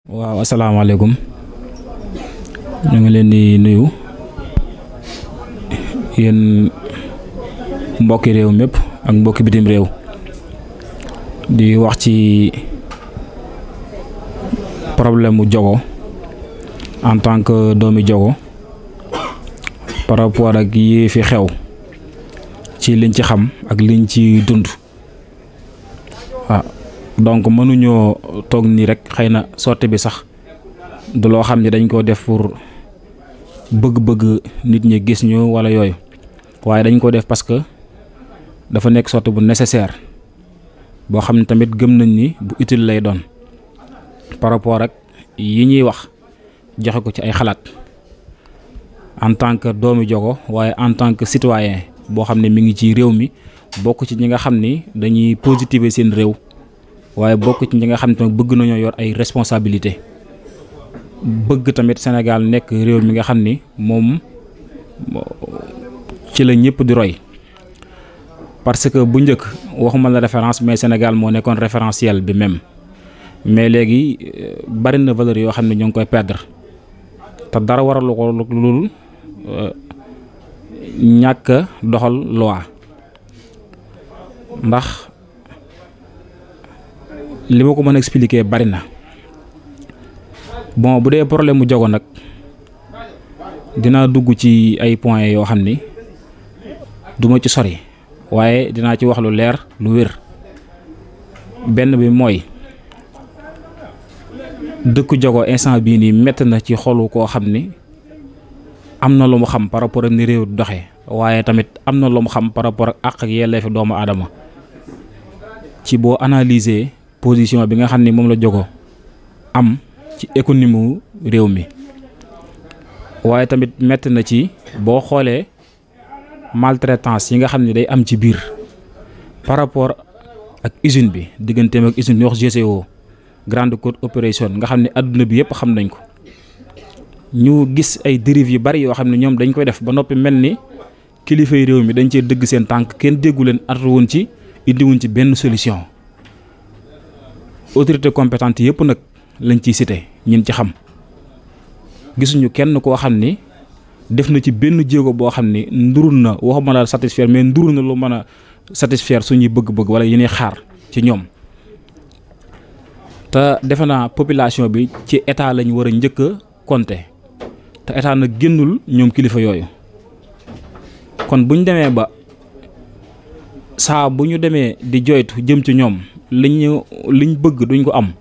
waaw asalaamaaleykum ñu ngi leen di nuyu yéen mbokki réew mépp ak mbokki bitim réew di wax ci problème mu Diogo en tant que doomi Diogo par rapport ak yi fi xew ci liñ ci xam ak liñ ci dund waaw donc mënuñoo toog nii rek xëy na sortie bi sax du loo xam ne dañ ko def pour bëgg-bëgg nit ñi gis ñu wala yooyu waaye dañ ko def parce que dafa nekk sortie bu nécessaire boo xam ne tamit gëm nañ ni bu utile lay doon par rapport ak yi ñuy wax joxe ko ci ay xalaat en tant que doomi Diogo waaye en tant que citoyen boo xam ne mi ngi ci réew mi bokk ci ñi nga xam ni dañuy positiver seen réew waaye bokk ci ñi nga xam ne bëgg nañoo yor ay responsabilité bëgg tamit Sénégal nekk réew mi nga xam ni moom ci la ñëpp di roy parce que bu njëkk waxuma la référence mais Sénégal moo nekkoon référentiel bi même mais léegi bari na valeur yoo xam ne ñoo ngi koy perdre te dara waralu ko lul ñàkk doxal loi ndax li ma ko mën a expliquer bari na bon bu dee problème mu Diogo nag dinaa dugg ci ay points yoo xam ni duma ci sori waaye dinaa ci wax lu leer lu wér benn bi mooy dëkku Diogo instant bii nii métti na ci xolu koo xam ni am na lu mu xam par rapport ak ni réew doxee waaye tamit am na lu mu xam par rapport ak àq ak yelleefi doomu aadama ci boo analyser position bi nga xam ni moom la Diogo am ci économie réew mi waaye tamit métti na ci boo xoolee maltraitance yi nga xam ne day am ci biir par rapport ak usine bi digganteem ak usine ñu wax GCO Grande Côte Opération nga xam ne adduna bi yëpp xam nañ ko ñu gis ay dérives yu bari yoo xam ne ñoom dañ koy def ba noppi mel ni kilifay réew mi dañ cee dëgg seen tànk kenn déggu leen artu woon ci indiwuñ ci benn solution autorité compétente yëpp nag lañ ciy cité ñin ci xam gisuñu kenn koo xam ni def na ci benn jéego boo xam ni ndurul na waxuma la satisfaire mais ndurul na lu mën a satisfaire suñuy bëgg-bëgg wala yi ñuy xaar ci ñoom te defe naa population bi ci état lañ war a njëkk a compter te état nag génnul ñoom kilifa yooyu kon buñ demee ba saa bu ñu demee di joytu jëm ci ñoom liñ bëgg duñ ko am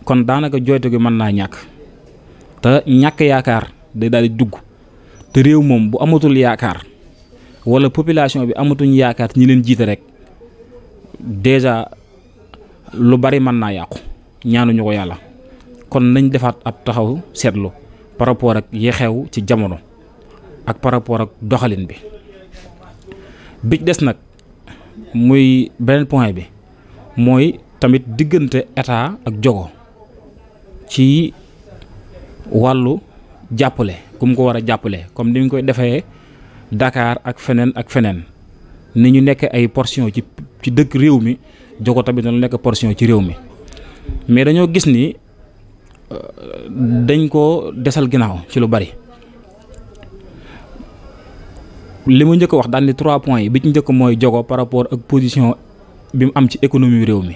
kon daanaka joytu gi mën naa ñàkk te ñàkk yaakaar day daal di dugg te réew moom bu amatul yaakaar wala population bi amatuñ yaakaar ñi leen jiite rek déjà lu bari mën naa yàqu ñaanuñu ko yàlla kon nañ defaat ab taxaw seetlu par rapport ak yi xew ci jamono ak par rapport ak doxalin bi des nag muy beneen point bi mooy tamit diggante état ak Diogo ci wàllu jàppale ku mu ko war a jàppale comme ni ñu koy defee Dakar ak feneen ni ñu nekk ay portion ci dëkk réew mi Diogo tamit na lu nekk portion ci réew mi mais dañoo gis ni dañ ko desal ginnaaw ci lu bari li mu njëkk wax daal ni 3 points yi bi ci njëkk mooy Diogo par rapport ak position bi mu am ci économie réew mi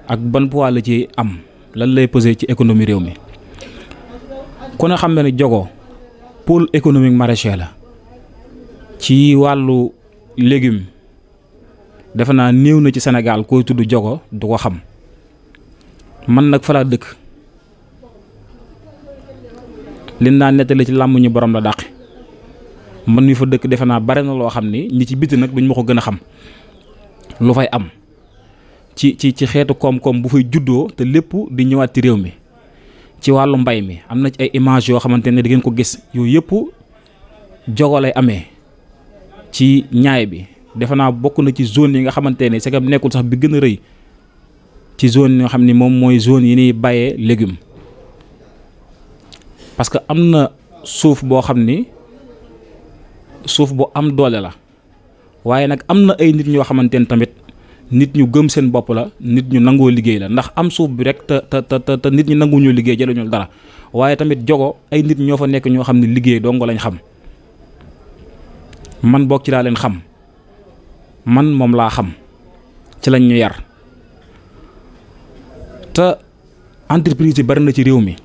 ak ban poids la ci am lan lay peser ci économie réew mi ku ne xam na ne Diogo pôle économique maraîcher la ci wàllu légume defe naa néew na ci Sénégal koy tudd Diogo du ko xam man nag fa laa dëkk li naa nettali ci làmb ñu borom la dàqi man mi fa dëkk defe naa bare na loo xam ni ñi ci biti nag duñ ma ko gën a xam lu fay am ci xeetu koom-koom bu fay juddoo te lépp di ñëwaat ci réew mi ci wàllu mbay mi am na ci ay image yoo xamante ne di ngeen ko gis yooyu yëpp Diogo lay amee ci ñaay bi defe naa bokk na ci zone yi nga xamante ne c'est que nekkul sax bi gën a rëy ci zone yoo xam ni moom mooy zone yi ñuy bayee légume parce que am na suuf boo xam ni suuf bu am doole la waaye nag am na ay nit ñoo xamante ne tamit nit ñu gëm seen bopp la, nit ñu nangoo liggéey la. Ndax am suuf bi rek te nit ñi nanguñu liggéey jëluñu dara. waaye tamit jogo ay nit ñoo fa nekk ñoo xam ne liggéey dong lañ xam. man bokk ci laa leen xam, man moom laa xam, ci lañ ñu yar. te entreprise yi bari na ci réew mi,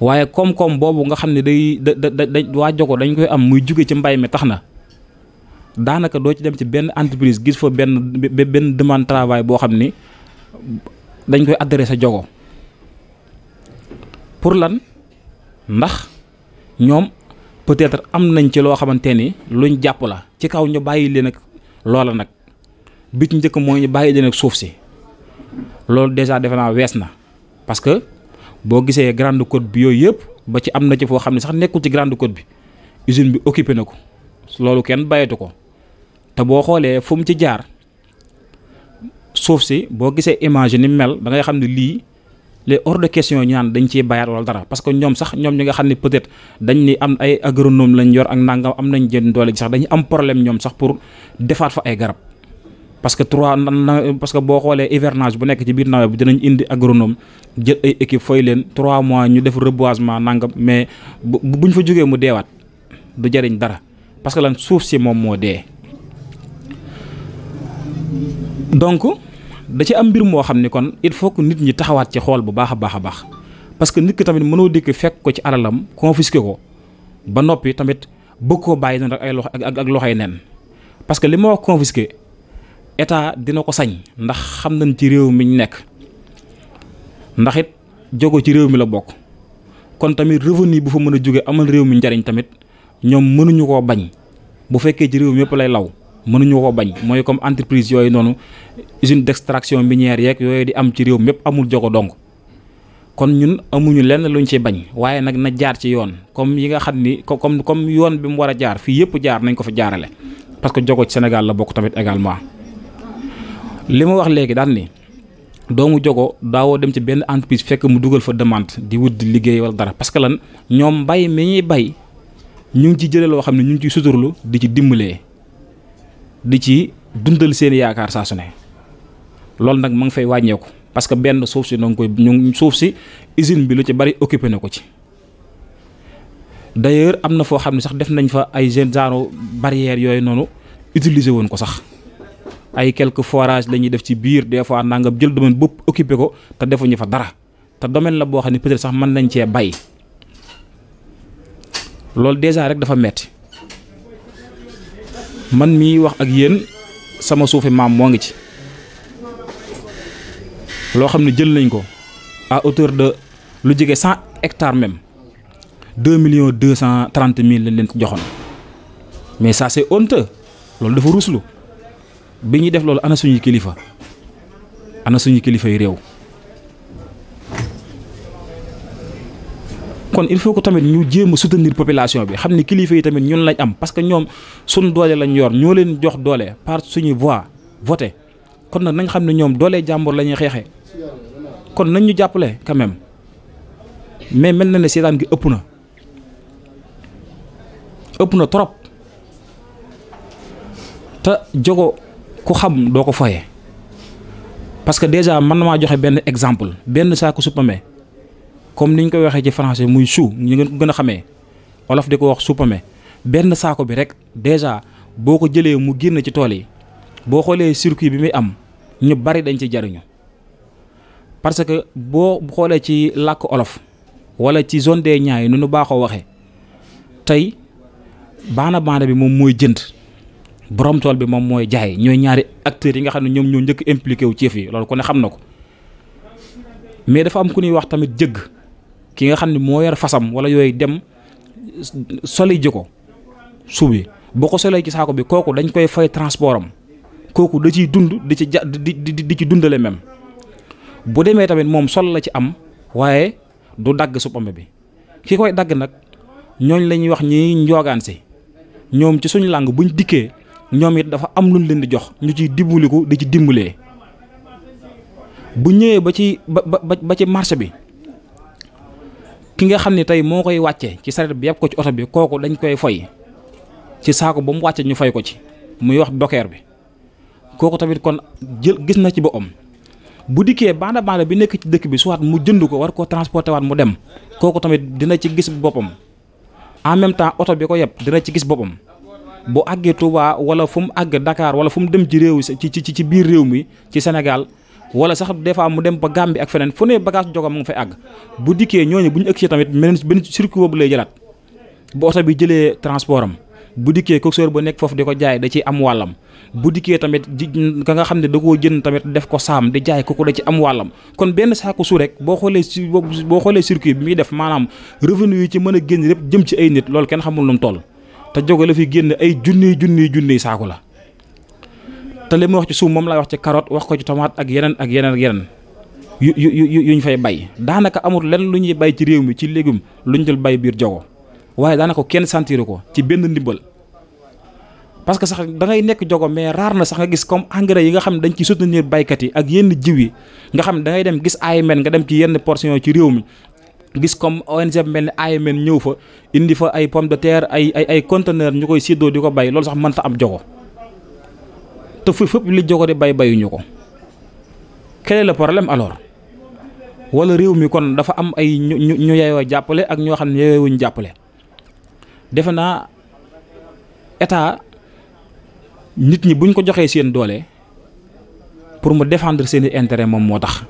waaye koom-koom boobu nga xam ne day waa jogo dañ koy am muy jóge ci mbay mi tax na daanaka doo ci dem ci benn entreprise gis fa benn demande travail boo xam ni dañ koy adressé jogo. pour lan? ndax ñoom peut-être am nañ ci loo xamante ni luñ jàpp la, ci kaw ñu bàyyi leen ak loola nag. bi ci njëkk mooy ñu bàyyi leen ak suuf si, loolu déjà defe naa wees na. parce que boo gisee Grande Côte bi yooyu yëpp ba ci am na ci foo xam ne sax nekkul ci Grande Côte bi usine bi occupé na ko, loolu kenn bàyyitu ko. te boo xoolee fu mu ci jaar suuf si boo gisee image ni mel da ngay xam ne lii les hors de question ñu naan dañ ciy bayaat wala dara. parce que ñoom sax ñoom ñi nga xam ne peut-être dañ ni am ay agronome lañ yor ak nangam am nañ jën doole ji sax dañu am problème ñoom sax pour defaat fa ay garab. parce que parce que boo xoolee hivernage bu nekk ci biir nawet bi dinañ indi agronome jël ay équipe fay leen 3 mois ñu def reboisement nangam, mais buñ fa jógee mu deewaat du jariñ dara. parce que lan suuf si moom moo dee. donc da ci am mbir moo xam ni kon il faut que nit ñi taxawaat ci xool bu baax a baax a baax. parce que nit ki tamit mënoo dikk fekk ko ci alalam confisqué ko ba noppi tamit bëgg koo bàyyi noonu rek ay loxo ak loxoy nen. parce que li ma wax confisqué état dina ko sañ ndax xam nañ ci réew mi ñu nekk, ndax it jogo ci réew mi la bokk. kon tamit revenu bu fa mën a jóge amal réew mi njariñ tamit ñoom mënuñu koo bañ. bu fekkee ci réew mi yëpp lay law mënuñu koo bañ. mooy comme entreprise yooyu noonu usine d'extraction minière yeeg yooyu di am ci réew mi yëpp amul jogo dong. kon ñun amuñu lenn luñ ci bañ, waaye nag na jaar ci yoon comme yi nga xam ni comme yoon bi mu war a jaar fii yëpp jaar nañ ko fa jaarale. parce que jogo ci Sénégal la bokk tamit également. li ma wax léegi daan ni doomu jogo daawoo dem ci benn entreprise fekk mu dugal fa demande di wut di liggéey wala dara. parce que lan ñoom mbay mi ñuy bay ñu ngi ci jëlee loo xam ne ñu ngi ciy suturlu di ci dimbalee di ci dundal seen yaakaar saa su ne. loolu nag ma ngi fay wàññeeku parce que benn suuf si danga koy suuf si usine bi lu ci bari occupé na ko ci. d'ailleurs am na foo xam ne sax def nañ fa ay genre barrières yooyu noonu utiliser woon ko sax. ay quelques forages la ñuy def ci biir des fois nangam jël domaine bopp occupé ko te defuñu fa dara te domaine la boo xam ne peut-être sax mën nañ cee bay. loolu déjà rek dafa metti. man mii wax ak yéen sama suufi maam moo ngi ci loo xam ne jël nañ ko à hauteur de lu jege 100 hectares même 2,230,000 lañ leen joxoon. mais ça c'est honteux, loolu dafa ruslu. bi ñuy def loolu ana suñuy kilifa yi réew. kon il faut que tamit ñu jéem a soutenir population bi xam ni kilifa yi tamit ñun lañ am parce que ñoom suñ doole lañ yor ñoo leen jox doole par suñuy voix voté. kon nag nañ xam ne ñoom doole jàmbur la ñuy xeexee. kon nañ ñu jàppale quand même. mais mel na ne seetaan gi ëpp na trop te jogo ku xam doo ko foye. parce que déjà man na maa joxe benn exemple benn saako supame comme niñ koy waxee ci français muy chou ñu ngeen ko gën a xamee olof di ko wax supame. benn saako bi rek déjà boo ko jëlee mu génn ci tool yi boo xoolee circuit bi muy am ñu bari dañ ci jariñu. parce que boo xoolee ci làkk olof wala ci zone des Niayes nu nu baaxoo waxee tey baana bi moom mooy jënd. borom tool bi moom mooy jaay. ñooy ñaari acteurs yi nga xam ne ñoom ñoo njëkk impliqué wu ci yëf yi loolu ku ne xam na ko. mais dafa am ku ñuy wax tamit jëgg ki nga xam ne moo yor fasam wala yooyu dem soli ji ko subi boo ko solee ci saako bi kooku dañ koy fay transport am kooku da ciy dund di ci dundale même. bu demee tamit moom sol la ci am waaye du dagg supame bi ki koy dagg nag ñooñ la ñuy wax ñi njoogaan si ñoom ci suñu làng buñ dikkee ñoom it dafa am luñ leen di jox ñu ciy dimbuliku di ci dimbalee. bu ñëwee ba ci marché bi ki nga xam ne tey moo koy wàcce ci saret bi yàpp ko ci oto bi kooku dañ koy fay ci saako ba mu wàcce ñu fay ko ci muy wax dokeer bi. kooku tamit kon jël gis na ci boppam. bu dikkee baana bi nekk ci dëkk bi soit mu jënd ko war koo transporter waat mu dem kooku tamit dina ci gis boppam. en même temps oto bi ko yeb dina ci gis boppam bu àggee Touba wala fu mu àgg Dakar wala fu mu dem ci réew ci biir réew mi ci Sénégal wala sax des fois mu dem ba Gambie ak feneen fu ne bagage jogo mu ngi fay àgg bu dikkee ñooñu bu ñu ëgg si tamit benn circuit boobu lay jëlaat bu oto bi jëlee transport am bu dikkee coxeur ba nekk foofu di ko jaay da ciy am wàllam bu dikkee tamit ka nga xam ne da koo jënd tamit def ko saam di jaay kooku da ci am wàllam kon benn saako su rek boo xoolee circuit bi muy def maanaam revenu yi ci mën a génn lépp jëm ci ay nit loolu kenn xamul lu mu toll te jogo la fi génn ay junniy saako la te li ma wax ci suuf moom laay wax ci carotte wax ko ci tomate ak yeneen yu ñu fay bay daanaka amul lenn lu ñuy bay ci réew mi ci légume lu ñu jël bay biir jogo waaye daanaka kenn sentir ko ci benn ndimbal parce que sax da ngay nekk jogo mais raar na sax nga gis comme engrais yi nga xam ne dañ ci soutenir baykat yi ak yenn jiw yi nga xam ne da ngay dem gis AMN nga dem ci yenn portion ci réew mi gis comme ONG mel ni AMN ñëw fa indi fa ay pomme de terre ay conteneur ñu koy séddoo di ko bay loolu sax mënta am jogo te fépp li jogo di bayuñu ko. Quel est le problème alors wala réew mi kon dafa am ay ñu yeyoo jàppale ak ñoo xam ne yeyoowuñ jàppale defe naa état nit ñi buñ ko joxee seen doole pour mu défendre seeni intérêt moom moo tax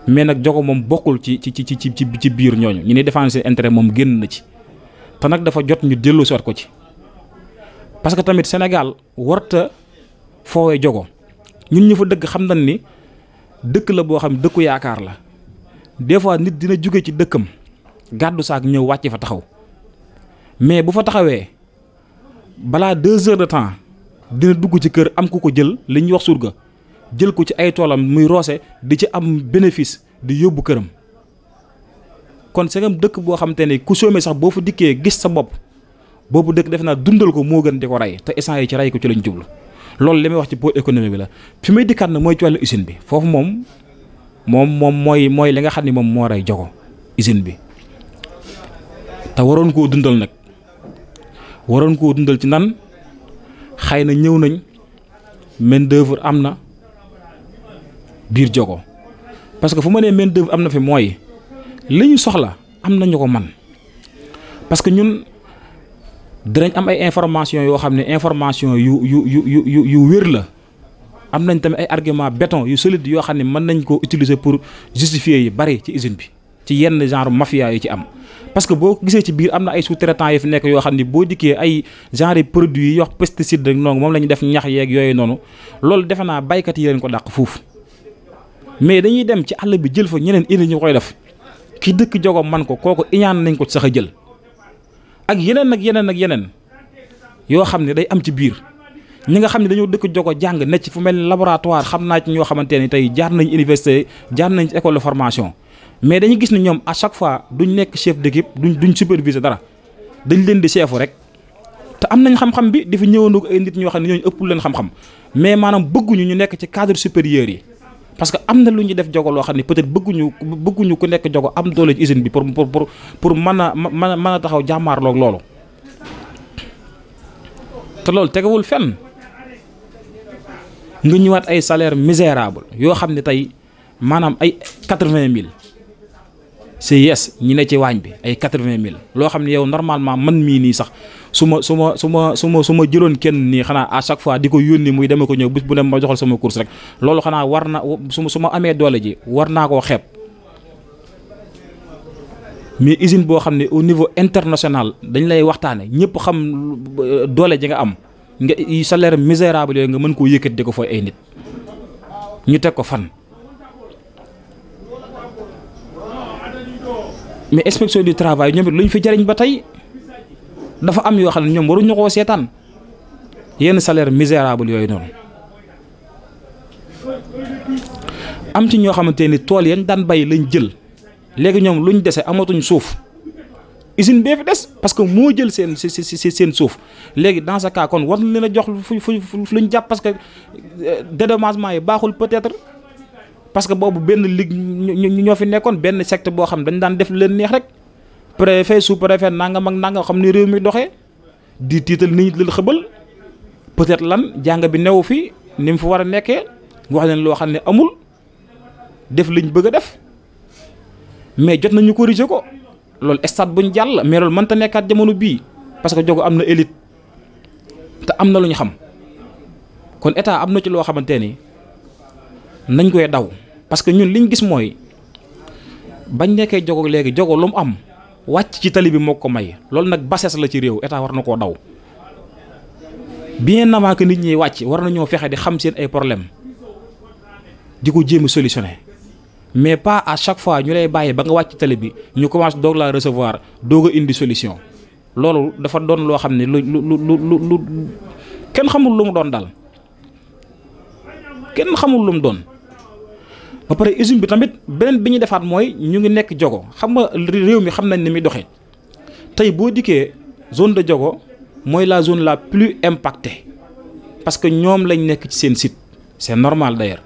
mais nag jogo moom bokkul ci biir ñooñu ñu ne défendre seen intérêt moom génn na ci te nag dafa jot ñu dellu soot ko ci parce que tamit Sénégal warta foowee jogo ñun ñu fa dëkk xam nañ ni dëkk la boo xam dëkku yaakaar la des fois nit dina jóge ci dëkkam gàddu saak ñëw wàcc fa taxaw mais bu fa taxawee balaa 2 heures de temps dina dugg ci kër am ku ko jël li ñuy wax surga jël ko ci ay toolam muy roose di ci am bénéfice di yóbbu këram kon segam dëkk boo xam te ne ku soomee sax boo fa dikkee gis sa bopp boobu dëkk def naa dundal ko moo gën di ko rey te essence yi ci rey ko ci lañ jublu loolu li may wax ci pôle économie bi la fi may dikkaat na mooy ci wàllu usine bi foofu moom mooy li nga xam ne moom moo rey jogo usine bi te waroon koo dundal nag waroon koo dundal ci nan xëy na ñëw nañ main d'œuvre am na biir jogo parce que fu ma nee main d'œuvre am na fi mooy li ñu soxla am nañu ko man parce que ñun dinañ am ay information yoo xam ne information yu wér la am nañ tamit ay argument béton yu solide yoo xam ne mën nañ koo utiliser pour justifier yi bari ci usine bi ci yenn genre mafia yu ci am parce que boo gisee ci biir am na ay sous-traitants yi fi nekk yoo xam ne boo dikkee ay genre produits yi yox pesticide rek noonu moom la ñu def ñax yeeg yooyu noonu loolu defe naa baykat yi leen ko dàq fuuf mais dañuy dem ci àll bi jël fa ñeneen indi ñu koy def ki dëkk jogo man ko kooku iñaan nañ ko sax a jël ak yeneen yoo xam ne day am ci biir ñi nga xam ne dañoo dëkk jogo jàng ne ci fu mel ni laboratoire xam naa ci ñoo xamante ni tey jaar nañ université jaar nañ ci école de formation mais dañu gis ne ñoom à chaque fois duñ nekk chef d'équipe duñ superviser dara dañ leen di chefu rek te am nañ xam-xam bi di fi ñëwandoog ay nit ñoo xam ne ñooñu ëppul leen xam-xam mais maanaam bëgguñu ñu nekk ci cadre supérieur yi parce que am na lu ñuy def jogo loo xam ne peut-être bëgguñu ku nekk jogo am doole ci usine bi pour mën a taxaw jàmmaarloog loolu te loolu tegawul fenn nga ñëwaat ay salaire misérable yoo xam ne tey maanaam ay 80 000 c'est yes ñi ne ci waañ bi ay 80 000 loo xam ne yow normalement man mii nii sax su ma jëloon kenn nii xanaa à chaque fois di ko yónni muy deme ko ñëw bis bu ne ma joxal sama course rek loolu xanaa war na su ma amee doole ji war naa koo xeeb mais usine boo xam ne au niveau international dañ lay waxtaane ñëpp xam doole ji nga am nga salaire misérable yooyu nga mën koo yëkkati di ko fooy ay nit ñu teg ko fan. mais inspection du travail ñoom it lu ñu fi jariñ ba tey dafa am yoo xam ne ñoom waruñu koo seetaan yenn salaire misérable yooyu noonu am ci ñoo xamante ni tool yañ daan bay lañ jël léegi ñoom luñ dese amatuñ suuf usine bee fi des parce que moo jël seen suuf léegi dans ce cas kon war na leen a jox fu luñ jàpp parce que dédommagement yi baaxul peut-être parce que boobu benn ligue ñoo fi nekkoon benn secte boo xam dañ daan def leen neex rek préfet sous-préfet nangam ak nangam xam ni réew mi doxee di tiital nit ñi leen xëbal peut-être lan jàng bi newu fi ni mu fa war a nekkee wax leen loo xam ne amul def liñ bëgg a def mais jot nañu corriger ko loolu stade buñ jàll mais loolu mënta nekkaat jamono bii parce que Diogo am na élite te am na lu ñu xam kon état am na ci loo xamante ni nañ koy daw parce que ñun liñ gis mooy bañ nekkee Diogo léegi Diogo lu mu am wàcc ci tali bi moo ko may loolu nag bassesse la ci réew état war na koo daw bien avant que nit ñi wàcc war nañoo fexe di xam seen ay problème di ko jéem a solutionner mais pas à chaque fois ñu lay bàyyi ba nga wàcc tali bi ñu commence doog la recevoir doog a indi solution loolu dafa doon loo xam ne lu kenn xamul lu mu doon daal kenn xamul lu mu doon. ba pare usine bi tamit beneen bi ñu defaat mooy ñu ngi nekk Diogo xam nga réew mi xam nañ ni muy doxee tey boo dikkee zone de Diogo mooy la zone la plus impactée parce que ñoom lañ nekk ci seen site c'est normal d'ailleurs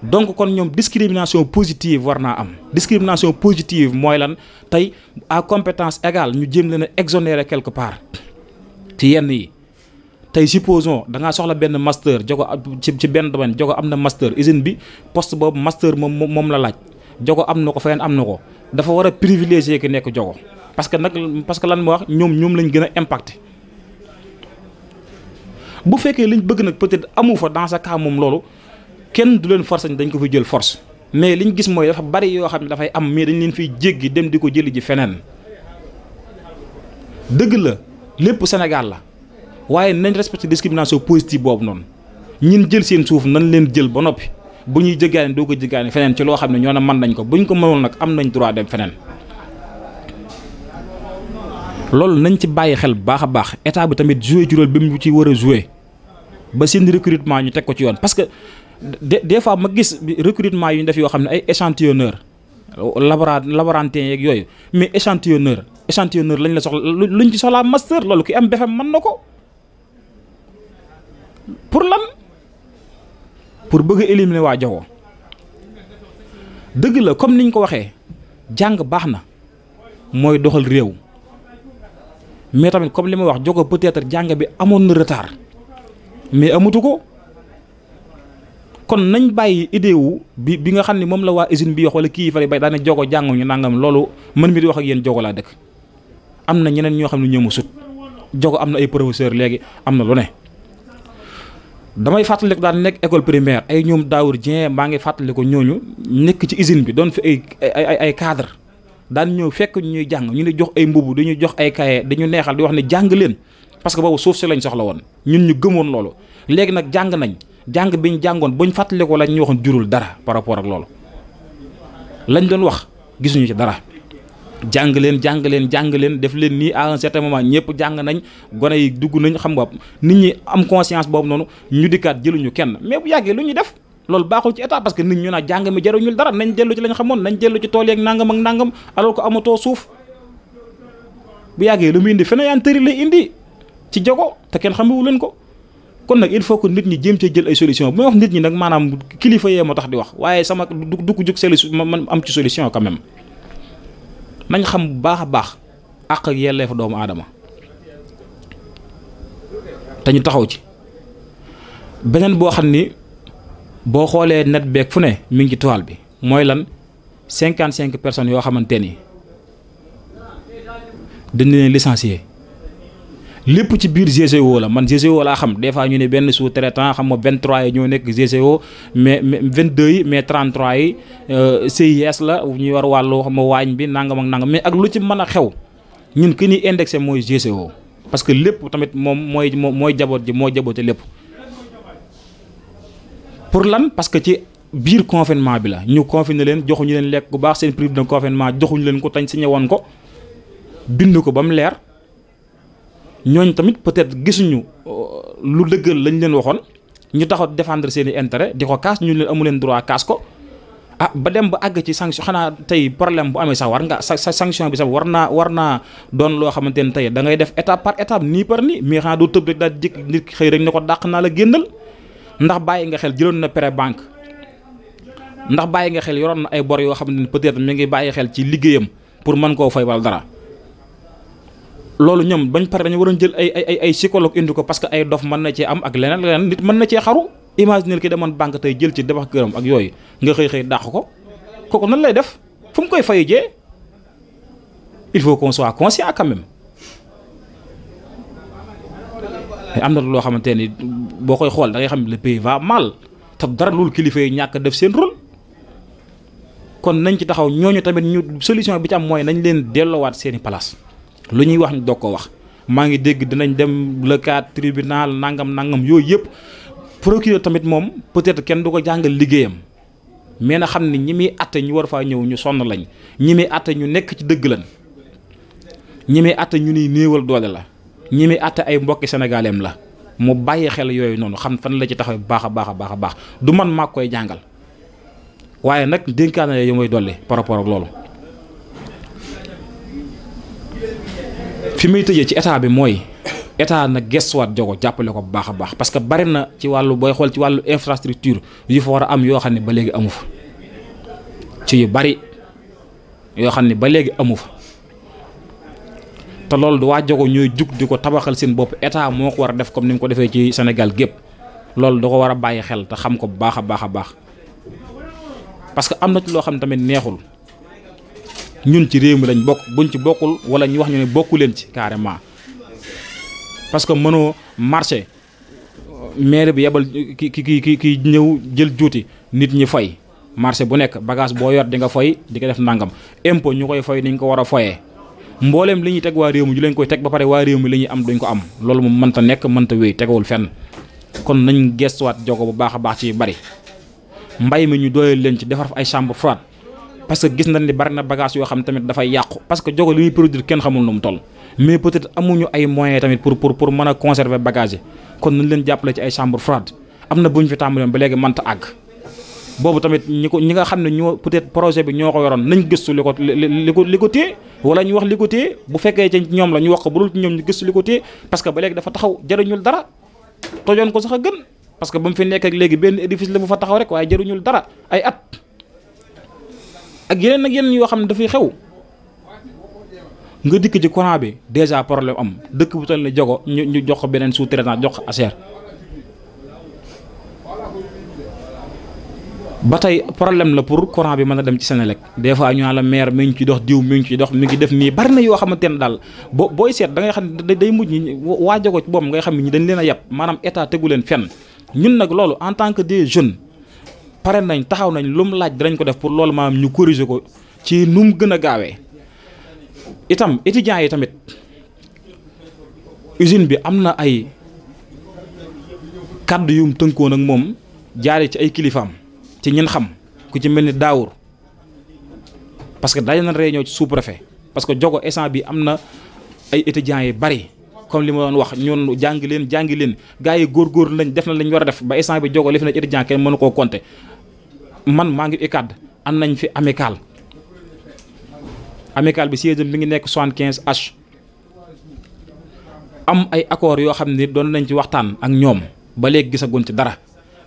donc kon ñoom discrimination positive war naa am discrimination positive mooy lan tey à compétence égale ñu jéem leen a exonérer quelque part ci yenn yi tey supposons da ngaa soxla benn master Diogo ci benn domaine Diogo am na master usine bi poste boobu master moom la laaj Diogo am na ko feneen am na ko dafa war a privilégier ki nekk Diogo parce que lan moo wax ñoom lañ gën a impacté bu fekkee liñ bëgg nag peut-être amu fa dans ce cas moom loolu kenn du leen force dañ ko fi jël force mais liñ gis mooy dafa bari yoo xam ne dafay am mais dañ leen fiy jéggi dem di ko jëli ji feneen dëgg la lépp Sénégal la waaye nañ respecté discrimination positive boobu noonu ñin jël seen suuf nañ leen jël ba noppi bu ñuy jëggaane doo ko jëggaane feneen ci loo xam ne ñoo ne mën nañ ko buñ ko mënul nag am nañ droit dem feneen loolu nañ ci bàyyi xel bu baax a baax état bi tamit joué ci rôle bi mu ci war a joué ba seen recrutement ñu teg ko ci yoon parce que des fois ma gis recrutement yu ñu def yoo xam ne ay échantillonneur laborantin yeeg yooyu mais échantillonneur lañ la soxla luñ ci soxlaa master loolu ki am BFEM mën na ko pour lan pour bëgg a éliminer waa Diogo dëgg la comme niñ ko waxee jàng baax na mooy doxal réew mais tamit comme li ma wax Diogo peut-être jàng bi amoon na retard mais amatu ko kon nañ bàyyi idée wu bi nga xam ne moom la waa usine bi wax wala kii fa bay daane Diogo jànguñu nangam loolu mën mi di wax ak yéen Diogo laa dëkk am na ñeneen ñoo xam ne ñoomu sut Diogo am na ay professeur léegi am na lu ne damay fàttaliku daan nekk école primaire ay ñoom Daour Dieng maa ngi fàttaliku ñooñu nekk ci usine bi doon fi ay cadre daan ñëw fekk ñuy jàng ñu ne jox ay mbubu dañuy jox ay cahier dañu neexal di wax ne jàng leen parce que boobu suuf si lañ soxla woon ñun ñu gëmoon loolu léegi nag jàng nañ jàng bi ñu jàngoon buñ fàttalikoo lañ ñu waxoon jurul dara par rapport ak loolu lañ doon wax gisuñu ci dara jàng leen def leen nii à un certain moment ñëpp jàng nañ gone yi dugg nañ xam nga nit ñi am conscience boobu noonu ñu dikkaat jëluñu kenn mais bu yàggee lu ñuy def loolu baaxul ci état parce que nit ñu naa jàng mi jaruñul dara nañ dellu ci lañ xamoon nañ dellu ci tool yeeg nangam ak nangam alors que amatoo suuf bu yàggee lu muy indi feneen tëri lay indi ci Diogo te kenn xamewu leen ko kon nag il faut que nit ñi jéem cee jël ay solution bu may wax nit ñi nag maanaam kilifa yee moo tax di wax waaye sama du ko jóg solution man am ci solution quand même nañ xam bu baax a baax àq ak yelleef doomu aadama te ñu taxaw ci beneen boo xam ni boo xoolee net beeg fu ne mi ngi ci toile bi mooy lan 55 personnes yoo xamante ni dañ leen licencier lépp ci biir GCO la man GCO laa xam des fois ñu ne benn sous-traitant xam nga 23 yi ñoo nekk GCO mais 22 yi mais 33 yi CIS la ñuy war wàllu xam nga waañ bi nangam ak nangam mais ak lu ci mën a xew ñun ki ñuy indexé mooy GCO parce que lépp tamit moom mooy jaboot ji moo jaboote lépp. pour lan parce que ci biir confinement bi la ñu confiné leen joxuñu leen lekk bu baax seen prime de confinement joxuñu leen ko tañ signé woon ko bind ko ba mu leer. ñooñ tamit peut-être gisuñu lu dëggal lañ leen waxoon ñu taxaw défendre seen i intérêt di ko kaas ñu leen amu leen droit kaas ko ba dem ba àgg ci sanction xanaa tey problème bu amee sax war nga sa sanction bi sax war naa doon loo xamante ne tey da ngay def étape par étape nii par nii mais xanaa doo tëb rek daal di jékki nit xëy rek ne ko dàq naa la génnal ndax bàyyi nga xel jëloon na prêt banque ndax bàyyi nga xel yoroon na ay bor yoo xam ne peut-être mi ngi bàyyi xel ci liggéeyam pour mën koo fay wala dara. loolu ñoom bañ pare dañu waroon jël ay psychologue indi ko parce que ay dof mën na cee am ak leneen nit mën na cee xaru imaginer ki demoon banque tey jël ci defax këram ak yooyu nga xëy dàq ko kooku nan lay def fu mu koy fay jee il faut qu'on soit conscient quand même. am na loo xamante ni boo koy xool da ngay xam ne le pays va mal te dara loolu kilifa yi ñàkk def seen rôle kon nañ ci taxaw ñooñu tamit ñu solution bi ci am mooy nañ leen delloowaat seeni place lu ñuy wax ñu doog ko wax. maa ngi dégg dinañ dem le cadre tribunal nangam yooyu yëpp procureur tamit moom peut-être kenn du ko jàngal liggéeyam mais na xam ne ñi muy àtte ñu war faa ñëw ñu sonn lañ ñi muy àtte ñu nekk ci dëgg lañ ñi muy àtte ñu ni néewal doole la ñi muy àtte ay mbokki sénégalais la mu bàyyi xel yooyu noonu xam fan la ci taxaw baax a baax du man maa koy jàngal waaye nag dénkaane yu may dolli par rapport ak loolu. fi muy tëjee ci état bi mooy état na gestuwaat Diogo jàppale ko bu baax a baax parce que bari na ci wàllu booy xool ci wàllu infrastructure yu fa war a am yoo xam ne ba léegi amu fa ci yu bari yoo xam ne ba léegi amu fa te loolu du waa Diogo ñooy jug di ko tabaxal seen bopp état moo ko war a def comme ni mu ko defee ci Sénégal gépp loolu da ko war a bàyyi xel te xam ko bu baax a baax parce que am na ci loo xam ne tamit neexul. ñun ci réew mi lañ bokk buñ ci bokkul wala ñu wax ñu ne bokku leen ci carrément parce que mënoo marché maire bi yebal ki ñëw jël juuti nit ñi fay marché bu nekk bagage boo yor di nga fay di ko def nangam impôt ñu koy fay ni ñu ko war a foyee mbooleem li ñuy teg waa réew mi ju leen koy teg ba pare waa réew mi li ñuy am duñ ko am loolu moom mënta nekk mënta wéy tegawul fenn kon nañ gestuwaat Diogo bu baax a baax ci bari mbay mi ñu doyal leen ci defar fa ay chambre froide parce que gis nañ ni bari na bagage yoo xam tamit dafay yàqu parce que Diogo li muy produire kenn xamul nu mu toll mais peut-être amuñu ay moyens tamit pour mën a conserver bagage yi kon nañ leen jàppale ci ay chambre froide am na bu ñu fi tàmbali ba léegi mënta àgg boobu tamit ñi nga xam ne ñoo peut-être projet bi ñoo ko yoroon nañ gëstu li ko téye wala ñu wax li ko téye bu fekkee ci ñoom la ñu wax ko bu dul ci ñoom ñu gëstu li ko téye parce que ba léegi dafa taxaw jëriñul dara tojoon ko sax a gën parce que ba mu fi nekk ak léegi benn édifice la bu fa taxaw rek waaye jëriñul dara ay at ak yeneen yoo xam ne dafay xew nga dikk ci courant bi déjà problème am dëkk bu toll ne Diogo ñu jox ko beneen sous-traitant jox ko ASER ba tey problème la pour courant bi mën a dem ci Senelec des fois ñu naan la maire mi ngi ci dox diw mi ngi ci dox mi ngi def nii bari na yoo xamante ne daal booy seet da ngay xam ne day mujj ñi waa Diogo ci boobu ngay xam ne ñi dañ leen a yàpp maanaam état tegu leen fenn ñun nag loolu en tant que des jeunes pare nañ taxaw nañ lu mu laaj dinañ ko def pour loolu maanaam ñu corriger ko ci nu mu gën a gaawee itam étudiants yi tamit usine bi am na ay kàddu yum tënkoon ak moom jaaree ci ay kilifaam ci ñin xam ku ci mel ni Daawur parce que daje na réunion ci sous-préfet parce que Diogo instant bi am na ay étudiants yi bari comme li ma doon wax ñun jàngi leen gars yi góorgóorlu lañ def na lañ war a def ba instant bi Diogo li fi na étudiant kenn mënu koo compter man maa ngi UCAD am nañ fi amical bi siège bi ngi nekk 75H am ay accords yoo xam ne doon nañ ci waxtaan ak ñoom ba léegi gisaguñ ci dara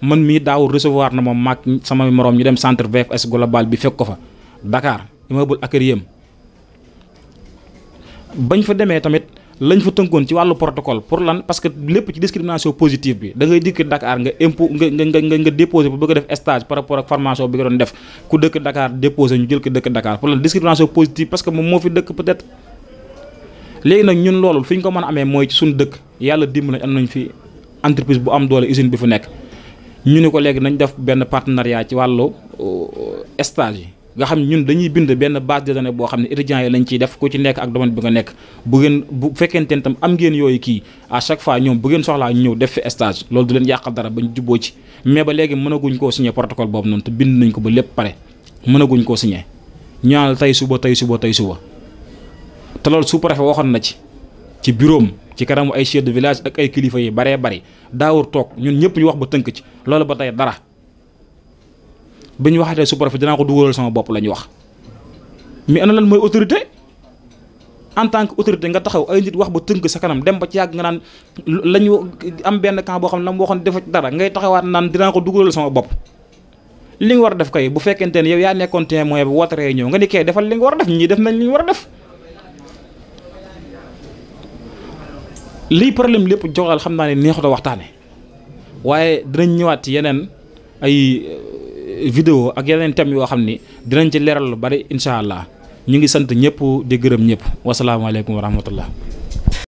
man mii Daawur recevoir na moom maag sama moroom ñu dem centre VFS global bi fekk ko fa Dakar immeuble Akariam bañ fa demee tamit lañ fa tënkoon ci wàllu protocole pour lan parce que lépp ci discrimination positive bi da ngay dikk Dakar nga impôt nga déposé pour bëgg a def stage par rapport ak formation bi nga doon def ku dëkk Dakar déposé ñu jël ko dëkk Dakar pour lan discrimination positive parce que moom moo fi dëkk peut-être léegi nag ñun loolu fi ñu ko mën a amee mooy ci suñu dëkk yàlla dimbali am nañ fi entreprise bu am doole usine bi fu nekk ñu ne ko léegi nañ def benn partenariat ci wàllu stage yi nga xam ñun dañuy bind benn base de données boo xam ne étudiants yi lañ ciy def ku ci nekk ak domaine bi nga nekk bu fekkente ne tam am ngeen yooyu kii à chaque fois ñoom bu ngeen soxlaa ñu ñëw def fi stage loolu du leen yàqal dara bañ jubboo ci mais ba léegi mënaguñ koo signé protocole boobu noonu te bind nañ ko ba lépp pare mënaguñ koo signé ñaanal tey suba te loolu sous-préfet waxoon na ci bureau am ci kanamu ay chef de village ak ay kilifa yi baree bari Daawur toog ñun ñëpp ñu wax ba tënk ci loolu ba tey dara ba ñu waxatee sous-préfet dinaa ko dugalal sama bopp la ñu wax mais ana lan mooy autorité en tant que autorité nga taxaw ay nit wax ba tënk sa kanam dem ba ci yàgg nga naan lañu am benn camp boo xam ne la mu waxoon defa dara ngay taxawaat naan dinaa ko dugalal sama bopp li nga war a def kay bu fekkente ne yow yaa nekkoon témoin bi woote réunion nga ni kay defal li nga war a def ñii def nañ li ñu war a def lii problème lépp joxal xam naa ne neexut a waxtaane waaye dinañ ñëwaat ci yeneen ay vidéo ak yeneen thèmes yoo xam ni dinañ ci leeral lu bari incha allah ñu ngi sant ñëpp di gërëm ñëpp wasalaamaaleykum wa rahmatullah